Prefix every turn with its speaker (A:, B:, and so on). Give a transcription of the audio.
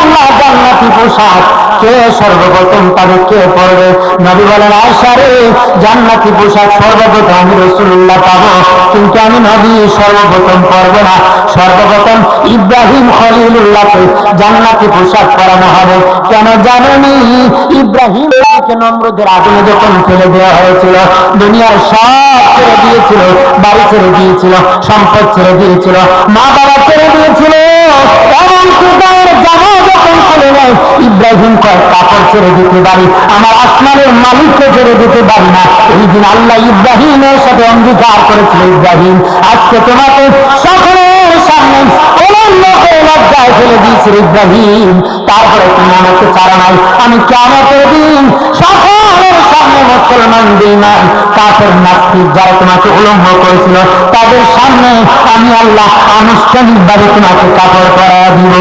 A: আল্লাহ জান্নাতি পোশাক কে সর্বপ্রথম পাবে, কে পড়বে? নবী বলেন, আয়েশা রে, জান্নাতি পোশাক সর্বপ্রথম আমি রাসূলুল্লাহ পাবো, কিন্তু আমি নবী সর্বপ্রথম পরব না। সর্বপ্রথম ইব্রাহিম খলিলুল্লাহকে জান্নাতি পোশাক পরানো হবে। কেন জানেনি? ইব্রাহিমকে নমরুদের আগুনে যখন ফেলে দেওয়া হয়েছিল, দুনিয়ার সব ছেড়ে দিয়েছিল, বাড়ি ছেড়ে দিয়েছিল, সম্পদ ছেড়ে দিয়েছিল, মা বাবা ছেড়ে দিয়েছিল, এমনকি গায়ের জামা যখন খুলে নেয়, ইব্রাহিম কয় কাপড় ছেড়ে দিতে পারি, আমার আসমানের মালিককে ছেড়ে দিতে পারি না। এই দিন আল্লাহ ইব্রাহিমের সাথে অঙ্গীকার করেছিল, ইব্রাহিম আজকে তোমাকে সকলের সামনে লজ্জায় ফেলে দিয়েছিল ইব্রাহিম, তারপরে তুমি আমাকে ছাড়া নাই, আমি কিয়ামতের দিন সকলের সামনে মুসলমান বেঈমান কাফের নাস্তিক যারা তোমাকে উলঙ্গ করেছিল তাদের সামনে আমি আল্লাহ আনুষ্ঠানিকভাবে তোমাকে কাপড় পরা দিব।